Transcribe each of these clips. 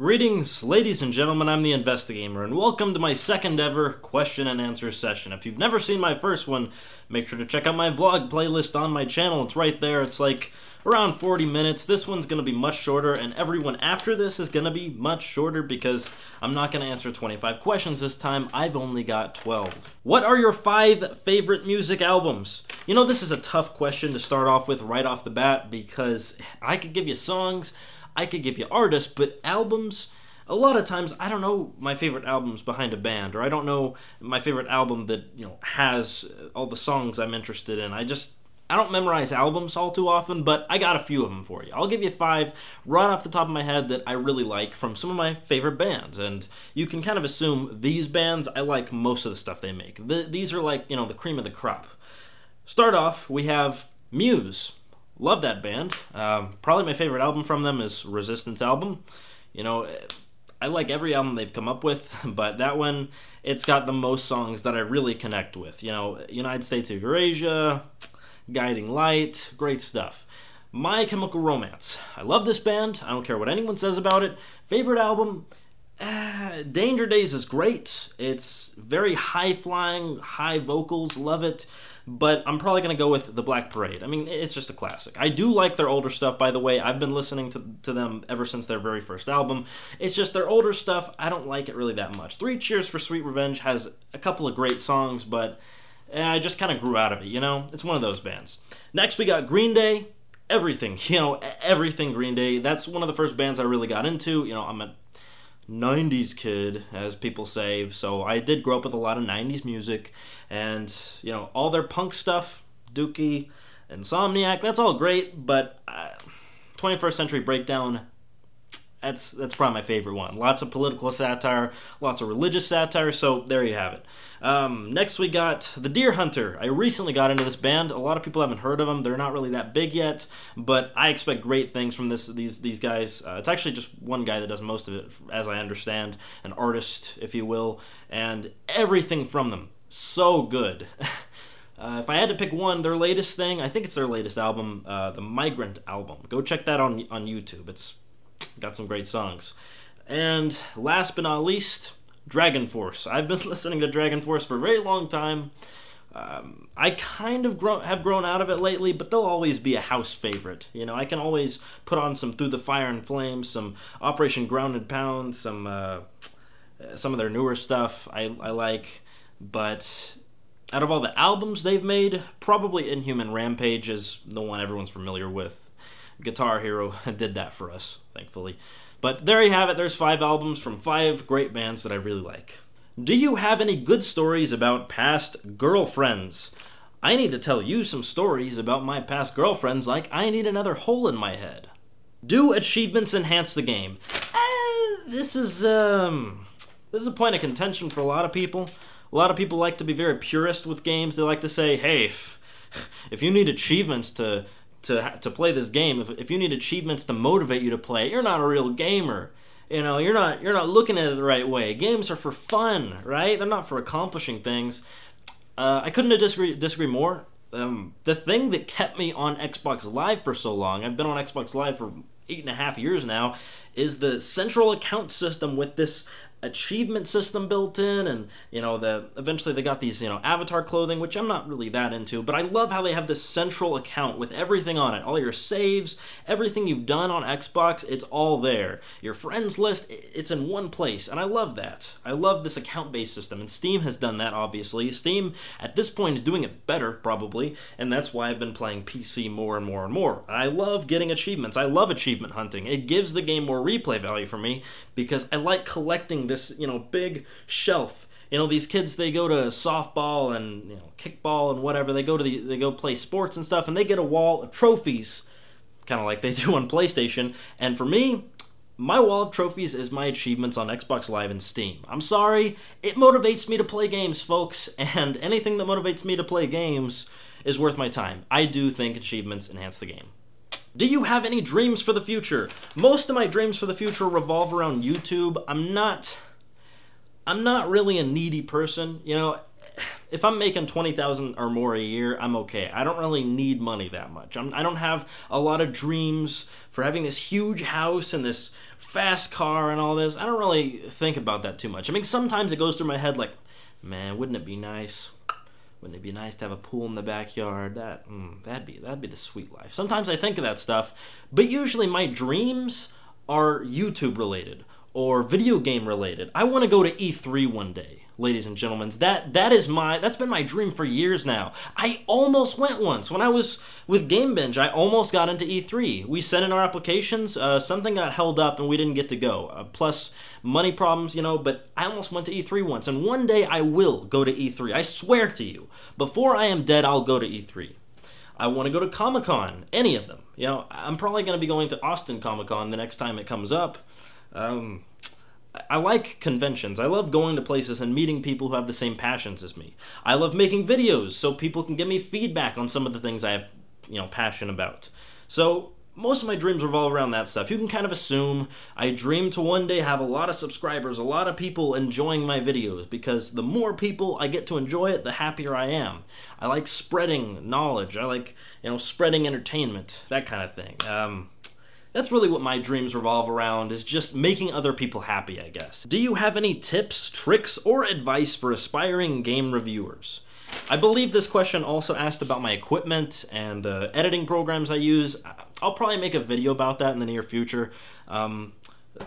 Greetings, ladies and gentlemen, I'm the Investigamer, and welcome to my second ever question and answer session. If you've never seen my first one, make sure to check out my vlog playlist on my channel. It's right there. It's like around 40 minutes. This one's going to be much shorter, and everyone after this is going to be much shorter because I'm not going to answer 25 questions this time. I've only got 12. What are your 5 favorite music albums? You know, this is a tough question to start off with right off the bat because I could give you songs, I could give you artists, but albums, a lot of times I don't know my favorite albums behind a band, or I don't know my favorite album that, has all the songs I'm interested in. I don't memorize albums all too often, but I got a few of them for you. I'll give you 5 right off the top of my head that I really like from some of my favorite bands, and you can kind of assume these bands, I like most of the stuff they make. These are like, the cream of the crop. Start off, we have Muse. Love that band. Probably my favorite album from them is Resistance album. I like every album they've come up with, but that one, it's got the most songs that I really connect with. United States of Eurasia, Guiding Light, great stuff. My Chemical Romance. I love this band. I don't care what anyone says about it. Favorite album? Danger Days is great. It's very high-flying, high vocals, love it. But I'm probably going to go with The Black Parade. I mean, it's just a classic. I do like their older stuff, by the way. I've been listening to them ever since their very first album. It's just their older stuff, I don't like it really that much. Three Cheers for Sweet Revenge has a couple of great songs, but I just kind of grew out of it, It's one of those bands. Next, we got Green Day. Everything, everything Green Day. That's one of the first bands I really got into. I'm a 90s kid, as people say, so I did grow up with a lot of 90s music, and all their punk stuff, Dookie, Insomniac, that's all great, but 21st Century Breakdown, that's probably my favorite one. Lots of political satire, lots of religious satire, so there you have it. Next we got The Deer Hunter. I recently got into this band. A lot of people haven't heard of them. They're not really that big yet, but I expect great things from these guys. It's actually just one guy that does most of it, as I understand, an artist, if you will, and everything from them, so good. If I had to pick one, their latest thing, I think it's their latest album, the Migrant album. Go check that on YouTube. It's got some great songs. And last but not least, Dragon Force. I've been listening to Dragon Force for a very long time. I kind of have grown out of it lately, but they'll always be a house favorite. I can always put on some Through the Fire and Flames, some Operation Grounded Pound, some of their newer stuff I like. But out of all the albums they've made, probably Inhuman Rampage is the one everyone's familiar with. Guitar Hero did that for us, thankfully. But there you have it. There's 5 albums from 5 great bands that I really like. Do you have any good stories about past girlfriends? I need to tell you some stories about my past girlfriends like I need another hole in my head. Do achievements enhance the game? This is a point of contention for a lot of people. A lot of people like to be very purist with games. They like to say, hey, if you need achievements to play this game, if you need achievements to motivate you to play, you're not a real gamer. You're not looking at it the right way. Games are for fun, right? They're not for accomplishing things. I couldn't disagree more. The thing that kept me on Xbox Live for so long, I've been on Xbox Live for 8.5 years now, is the central account system with this achievement system built in, and eventually they got these avatar clothing, which I'm not really that into, but I love how they have this central account with everything on it, all your saves, everything you've done on Xbox, it's all there. Your friends list, it's in one place, and I love that. I love this account-based system, and Steam has done that, obviously. Steam at this point is doing it better, probably, and that's why I've been playing PC more and more and more. I love getting achievements. I love achievement hunting. It gives the game more replay value for me because I like collecting this, big shelf. These kids, they go to softball and, kickball and whatever. They go play sports and stuff, and they get a wall of trophies, kind of like they do on PlayStation. And for me, my wall of trophies is my achievements on Xbox Live and Steam. I'm sorry, it motivates me to play games, folks, and anything that motivates me to play games is worth my time. I do think achievements enhance the game. Do you have any dreams for the future? Most of my dreams for the future revolve around YouTube. I'm not really a needy person. if I'm making 20,000 or more a year, I'm okay. I don't really need money that much. I don't have a lot of dreams for having this huge house and this fast car and all this. I don't really think about that too much. I mean, sometimes it goes through my head like, man, wouldn't it be nice? Wouldn't it be nice to have a pool in the backyard? That'd be the sweet life. Sometimes I think of that stuff, but usually my dreams are YouTube related or video game related. I want to go to E3 one day, ladies and gentlemen. That's been my dream for years now. I almost went once. When I was with Game Binge, I almost got into E3. We sent in our applications, something got held up and we didn't get to go. Plus money problems, but I almost went to E3 once, and one day I will go to E3. I swear to you. Before I am dead, I'll go to E3. I want to go to Comic-Con, any of them. I'm probably going to be going to Austin Comic-Con the next time it comes up. I like conventions. I love going to places and meeting people who have the same passions as me. I love making videos so people can give me feedback on some of the things I have, passion about. So most of my dreams revolve around that stuff. You can kind of assume I dream to one day have a lot of subscribers, a lot of people enjoying my videos, because the more people I get to enjoy it, the happier I am. I like spreading knowledge. I like, spreading entertainment, that kind of thing. That's really what my dreams revolve around, is just making other people happy, I guess. Do you have any tips, tricks, or advice for aspiring game reviewers? I believe this question also asked about my equipment and the editing programs I use. I'll probably make a video about that in the near future.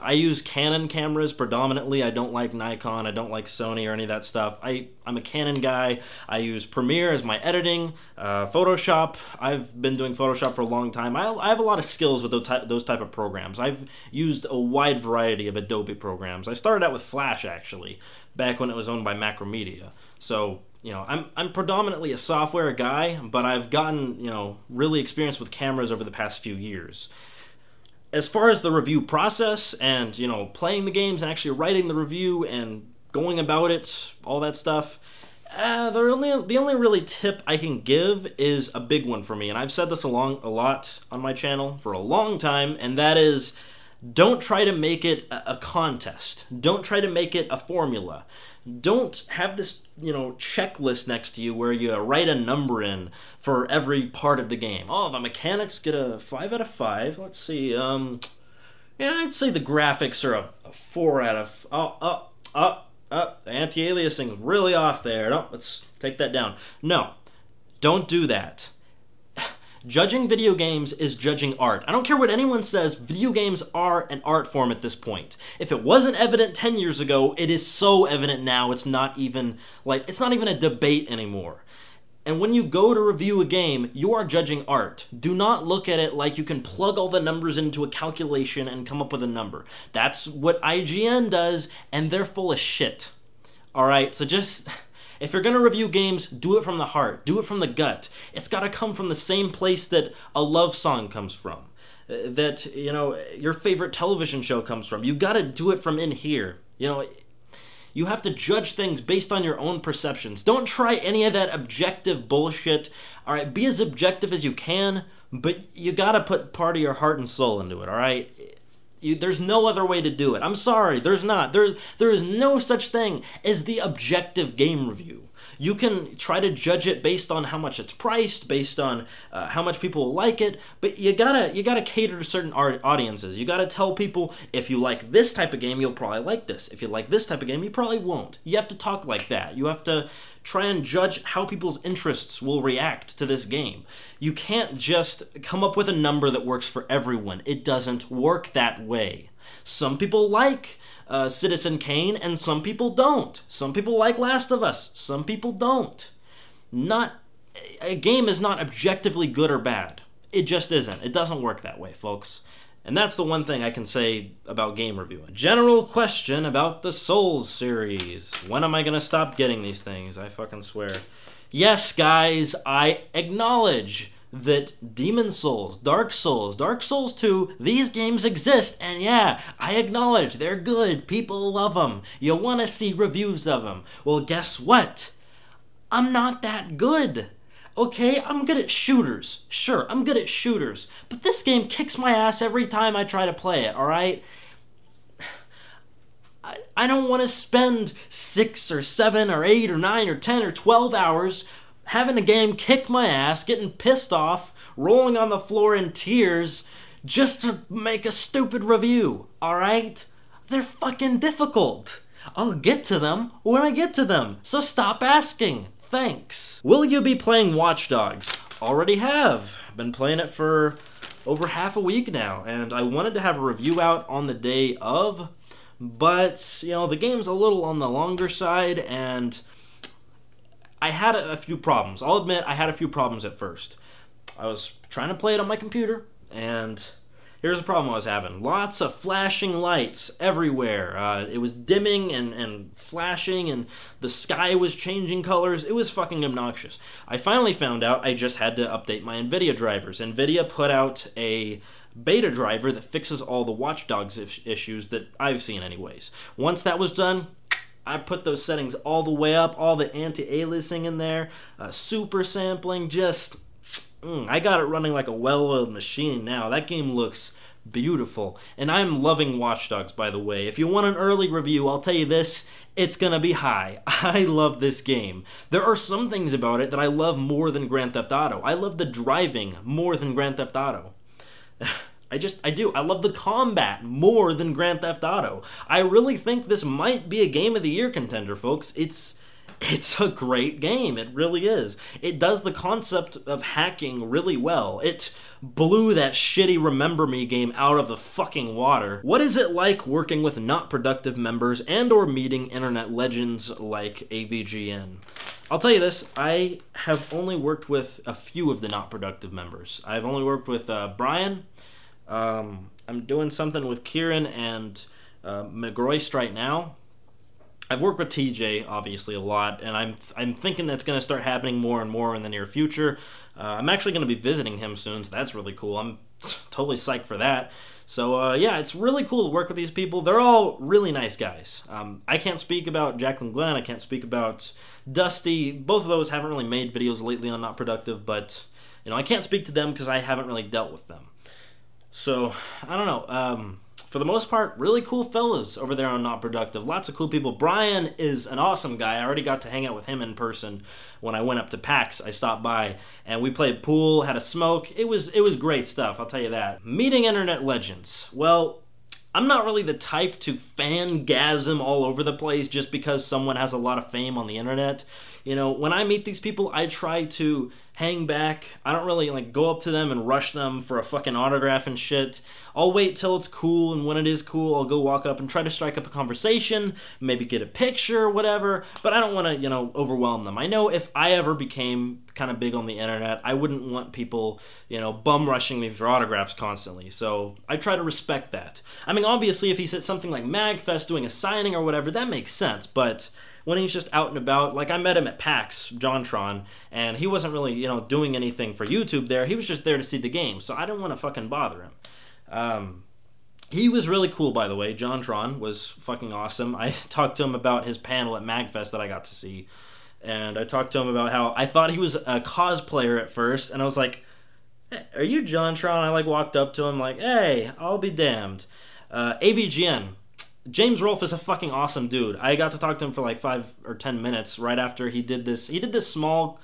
I use Canon cameras predominantly. I don't like Nikon, I don't like Sony or any of that stuff. I'm a Canon guy. I use Premiere as my editing, Photoshop. I've been doing Photoshop for a long time. I have a lot of skills with those type of programs. I've used a wide variety of Adobe programs. I started out with Flash, actually, back when it was owned by Macromedia. So, I'm predominantly a software guy, but I've gotten, really experienced with cameras over the past few years. As far as the review process and, playing the games and actually writing the review and going about it, all that stuff, the only really tip I can give is a big one for me, and I've said this a lot on my channel for a long time, and that is, don't try to make it a contest. Don't try to make it a formula. Don't have this, checklist next to you where you write a number in for every part of the game. Oh, the mechanics get a 5 out of 5. Let's see. I'd say the graphics are a 4 out of... the anti-aliasing really off there. No, let's take that down. No, don't do that. Judging video games is judging art. I don't care what anyone says, video games are an art form at this point. If it wasn't evident 10 years ago, it is so evident now, it's not even a debate anymore. And when you go to review a game, you are judging art. Do not look at it like you can plug all the numbers into a calculation and come up with a number. That's what IGN does, and they're full of shit. Alright, so just... if you're going to review games, do it from the heart. Do it from the gut. It's got to come from the same place that a love song comes from. That, your favorite television show comes from. You got to do it from in here. You have to judge things based on your own perceptions. Don't try any of that objective bullshit. All right, be as objective as you can, but you got to put part of your heart and soul into it, all right? There's no other way to do it. I'm sorry, there's not. There is no such thing as the objective game review. You can try to judge it based on how much it's priced, based on how much people will like it, but you gotta cater to certain audiences. You gotta tell people, if you like this type of game, you'll probably like this. If you like this type of game, you probably won't. You have to talk like that. You have to try and judge how people's interests will react to this game. You can't just come up with a number that works for everyone. It doesn't work that way. Some people like Citizen Kane, and some people don't. Some people like Last of Us. Some people don't. A game is not objectively good or bad. It just isn't. It doesn't work that way, folks. And that's the one thing I can say about game reviewing. General question about the Souls series. When am I gonna stop getting these things? I fucking swear. Yes, guys, I acknowledge that Demon Souls, Dark Souls 2, these games exist, and yeah, I acknowledge they're good. People love them. You want to see reviews of them. Well, guess what? I'm not that good. Okay, I'm good at shooters. Sure, I'm good at shooters. But this game kicks my ass every time I try to play it, alright? I don't want to spend 6 or 7 or 8 or 9 or 10 or 12 hours having a game kick my ass, getting pissed off, rolling on the floor in tears just to make a stupid review, alright? They're fucking difficult. I'll get to them when I get to them, so stop asking. Thanks. Will you be playing Watch Dogs? Already have. Been playing it for over half a week now, and I wanted to have a review out on the day of, but, you know, the game's a little on the longer side, and I had a few problems. I'll admit I had a few problems at first. I was trying to play it on my computer, and here's the problem I was having. Lots of flashing lights everywhere. It was dimming and flashing, and the sky was changing colors. It was fucking obnoxious. I finally found out I just had to update my NVIDIA drivers. NVIDIA put out a beta driver that fixes all the Watch Dogs issues that I've seen anyways. Once that was done, I put those settings all the way up, all the anti-aliasing in there, super sampling, just... I got it running like a well-oiled machine now. That game looks beautiful. And I'm loving Watch Dogs, by the way. If you want an early review, I'll tell you this, it's gonna be high. I love this game. There are some things about it that I love more than Grand Theft Auto. I love the driving more than Grand Theft Auto. I do. I love the combat more than Grand Theft Auto. I really think this might be a Game of the Year contender, folks. It's a great game. It really is. It does the concept of hacking really well. It blew that shitty Remember Me game out of the fucking water. What is it like working with not productive members and or meeting internet legends like AVGN? I'll tell you this, I have only worked with a few of the not productive members. I've only worked with Brian. I'm doing something with Kieran and McGroist right now. I've worked with TJ, obviously, a lot, and I'm thinking that's going to start happening more and more in the near future. I'm actually going to be visiting him soon, so that's really cool. I'm totally psyched for that. So, yeah, it's really cool to work with these people. They're all really nice guys. I can't speak about Jacqueline Glenn. I can't speak about Dusty. Both of those haven't really made videos lately on Not Productive, but, you know, I can't speak to them because I haven't really dealt with them. So, I don't know. For the most part, really cool fellas over there on Not Productive. Lots of cool people. Brian is an awesome guy. I already got to hang out with him in person when I went up to PAX. I stopped by, and we played pool, had a smoke. It was great stuff, I'll tell you that. Meeting internet legends. Well, I'm not really the type to fangasm all over the place just because someone has a lot of fame on the internet. You know, when I meet these people, I try to hang back. I don't really like go up to them and rush them for a fucking autograph and shit. I'll wait till it's cool, and when it is cool, I'll go walk up and try to strike up a conversation, maybe get a picture, whatever, but I don't want to, you know, overwhelm them. I know if I ever became kind of big on the internet, I wouldn't want people, you know, bum rushing me for autographs constantly, so I try to respect that. I mean, obviously, if he said something like MagFest doing a signing or whatever, that makes sense, but when he's just out and about, like I met him at PAX, JonTron, and he wasn't really, you know, doing anything for YouTube there. He was just there to see the game, so I didn't want to fucking bother him. He was really cool, by the way. JonTron was fucking awesome. I talked to him about his panel at MagFest that I got to see, and I talked to him about how I thought he was a cosplayer at first, and I was like, hey, are you JonTron? I like walked up to him like, hey, I'll be damned. AVGN. James Rolfe is a fucking awesome dude. I got to talk to him for like 5 or 10 minutes right after he did this. He did this small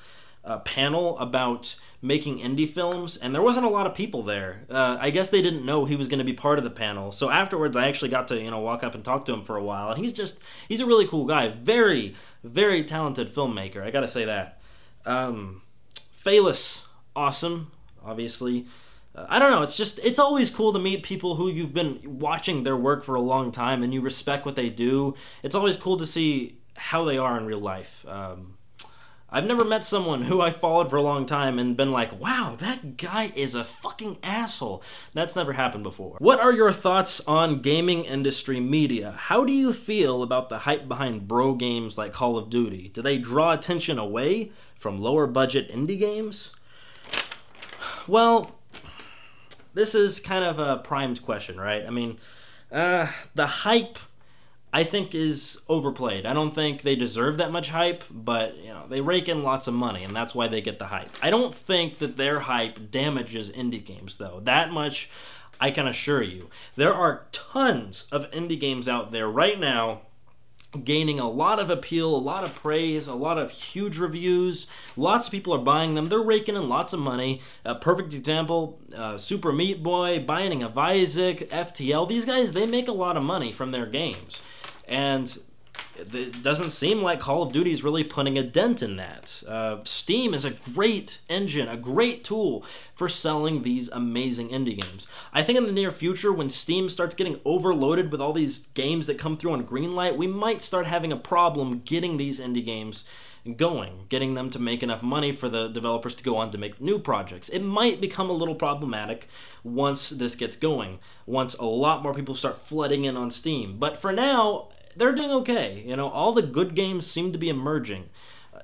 panel about making indie films, and there wasn't a lot of people there. I guess they didn't know he was going to be part of the panel. So afterwards, I actually got to, you know, walk up and talk to him for a while, and he's a really cool guy. Very, very talented filmmaker. I got to say that. Phaelus, awesome, obviously. I don't know, it's always cool to meet people who you've been watching their work for a long time and you respect what they do. It's always cool to see how they are in real life. I've never met someone who I followed for a long time and been like, wow, that guy is a fucking asshole. That's never happened before. What are your thoughts on gaming industry media? How do you feel about the hype behind bro games like Call of Duty? Do they draw attention away from lower budget indie games? Well, this is kind of a primed question, right? I mean, the hype, I think, is overplayed. I don't think they deserve that much hype, but, you know, they rake in lots of money, and that's why they get the hype. I don't think that their hype damages indie games, though. That much I can assure you. There are tons of indie games out there right now gaining a lot of appeal, a lot of praise, a lot of huge reviews. Lots of people are buying them. They're raking in lots of money. A perfect example, Super Meat Boy, Binding of Isaac, FTL. These guys, they make a lot of money from their games. And it doesn't seem like Call of Duty is really putting a dent in that. Steam is a great engine, a great tool for selling these amazing indie games. I think in the near future, when Steam starts getting overloaded with all these games that come through on Greenlight, we might start having a problem getting these indie games going, getting them to make enough money for the developers to go on to make new projects. It might become a little problematic once this gets going, once a lot more people start flooding in on Steam. But for now, they're doing okay. You know, all the good games seem to be emerging.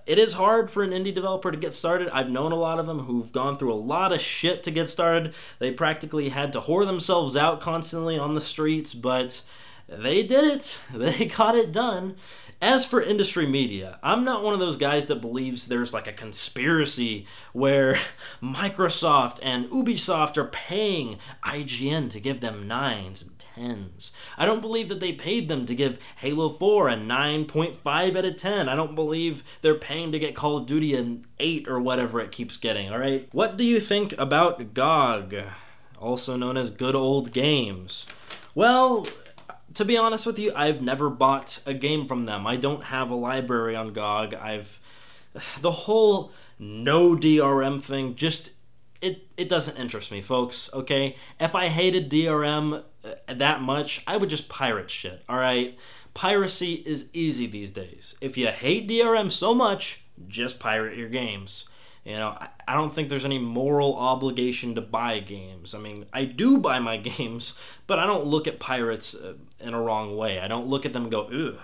It is hard for an indie developer to get started. I've known a lot of them who've gone through a lot of shit to get started. They practically had to whore themselves out constantly on the streets, but they did it. They got it done. As for industry media, I'm not one of those guys that believes there's like a conspiracy where Microsoft and Ubisoft are paying IGN to give them 9s and 10s. I don't believe that they paid them to give Halo 4 a 9.5 out of 10. I don't believe they're paying to get Call of Duty an 8 or whatever it keeps getting, alright? What do you think about GOG, also known as Good Old Games? Well, to be honest with you, I've never bought a game from them. I don't have a library on GOG. The whole no DRM thing, just, it doesn't interest me, folks, okay? If I hated DRM that much, I would just pirate shit, alright? Piracy is easy these days. If you hate DRM so much, just pirate your games. You know, I don't think there's any moral obligation to buy games. I mean, I do buy my games, but I don't look at pirates in a wrong way. I don't look at them and go, ugh,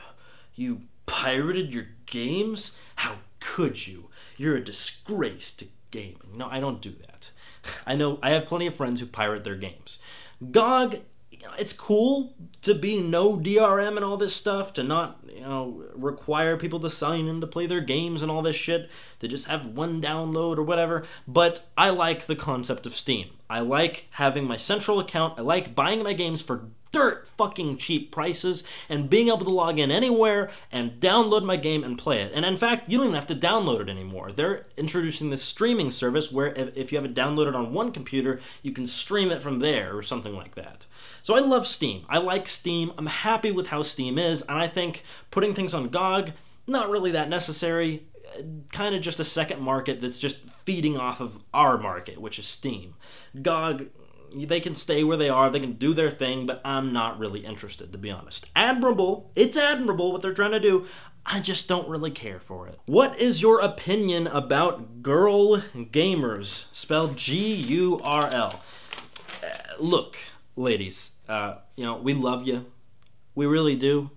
you pirated your games? How could you? You're a disgrace to gaming. No, I don't do that. I know I have plenty of friends who pirate their games. GOG, it's cool to be no DRM and all this stuff, to not, require people to sign in to play their games and all this shit, to just have one download or whatever, but I like the concept of Steam. I like having my central account, I like buying my games for dirt fucking cheap prices, and being able to log in anywhere and download my game and play it. And in fact, you don't even have to download it anymore. They're introducing this streaming service where if you have it downloaded on one computer, you can stream it from there or something like that. So I love Steam. I like Steam. I'm happy with how Steam is, and I think putting things on GOG, not really that necessary. Kind of just a second market that's just feeding off of our market, which is Steam. GOG, they can stay where they are, they can do their thing, but I'm not really interested, to be honest. Admirable, it's admirable what they're trying to do, I just don't really care for it. What is your opinion about girl gamers, spelled G-U-R-L? Look, ladies, we love you, we really do,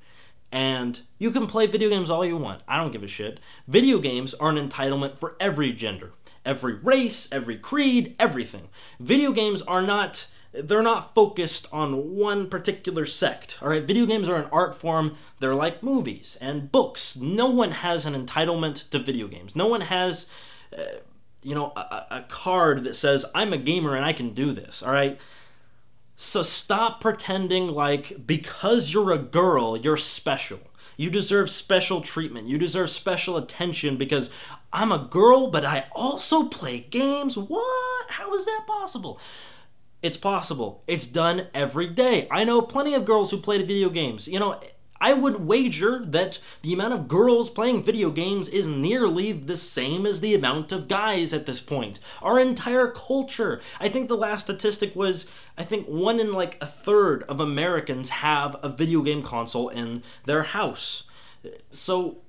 and you can play video games all you want, I don't give a shit. Video games are an entitlement for every gender. Every race, every creed, everything. Video games are not, they're not focused on one particular sect, all right? Video games are an art form. They're like movies and books. No one has an entitlement to video games. No one has, a card that says, I'm a gamer and I can do this, all right? So stop pretending like because you're a girl, you're special. You deserve special treatment. You deserve special attention because I'm a girl, but I also play games. What? How is that possible? It's possible. It's done every day. I know plenty of girls who play video games. I would wager that the amount of girls playing video games is nearly the same as the amount of guys at this point. Our entire culture. I think the last statistic was, 1 in like a third of Americans have a video game console in their house. So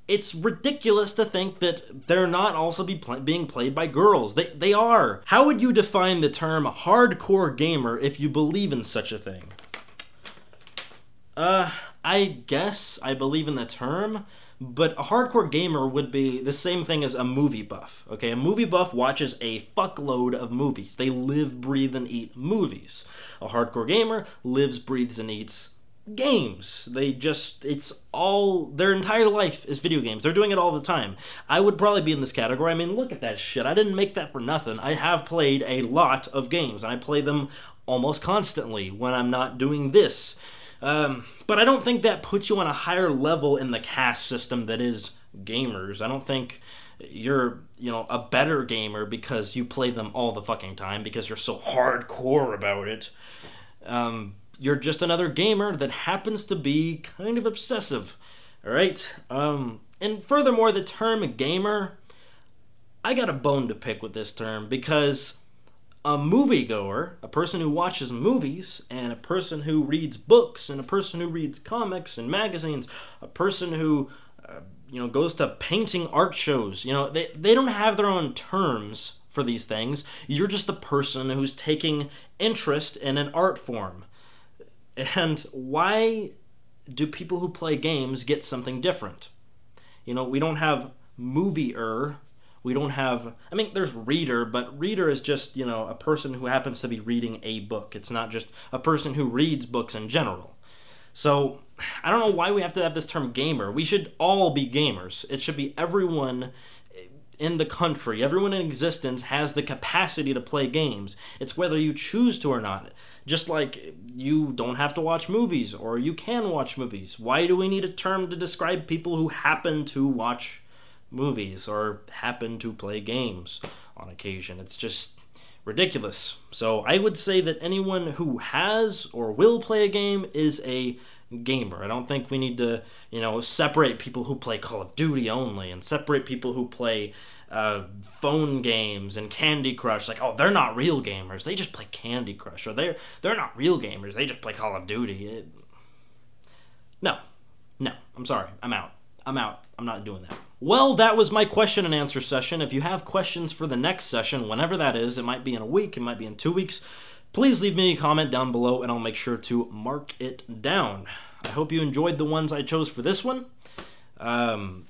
it's ridiculous to think that they're not also being played by girls. They are. How would you define the term hardcore gamer if you believe in such a thing? I guess I believe in the term, but a hardcore gamer would be the same thing as a movie buff, okay? A movie buff watches a fuckload of movies. They live, breathe, and eat movies. A hardcore gamer lives, breathes, and eats games. Their entire life is video games. They're doing it all the time. I would probably be in this category. I mean, look at that shit. I didn't make that for nothing. I have played a lot of games, and I play them almost constantly when I'm not doing this. But I don't think that puts you on a higher level in the caste system that is gamers. I don't think you're, a better gamer because you play them all the fucking time, because you're so hardcore about it. You're just another gamer that happens to be kind of obsessive, alright? And furthermore, the term gamer, I got a bone to pick with this term, because a moviegoer, a person who watches movies, and a person who reads books, and a person who reads comics and magazines, a person who goes to painting art shows. They don't have their own terms for these things. You're just a person who's taking interest in an art form. And why do people who play games get something different? We don't have movie-er. We don't have... there's reader, but reader is just, a person who happens to be reading a book. It's not just a person who reads books in general. So, I don't know why we have to have this term gamer. We should all be gamers. It should be everyone in the country, everyone in existence has the capacity to play games. It's whether you choose to or not. Just like you don't have to watch movies, or you can watch movies. Why do we need a term to describe people who happen to watch movies or happen to play games on occasion? It's just ridiculous. So I would say that anyone who has or will play a game is a gamer. I don't think we need to, separate people who play Call of Duty only, and separate people who play phone games and Candy Crush. Like, oh, they're not real gamers. They just play Candy Crush. Or they're not real gamers. They just play Call of Duty. No. I'm sorry. I'm out. I'm not doing that. Well, that was my question and answer session. If you have questions for the next session, whenever that is, it might be in a week, it might be in 2 weeks, please leave me a comment down below and I'll make sure to mark it down. I hope you enjoyed the ones I chose for this one.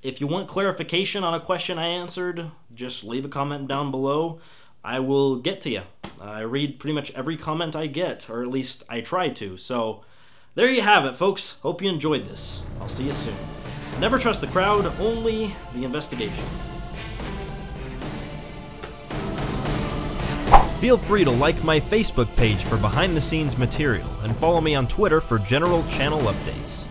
If you want clarification on a question I answered, just leave a comment down below. I will get to you. I read pretty much every comment I get, or at least I try to. So there you have it, folks. Hope you enjoyed this. I'll see you soon. Never trust the crowd, only the investigation. Feel free to like my Facebook page for behind-the-scenes material, and follow me on Twitter for general channel updates.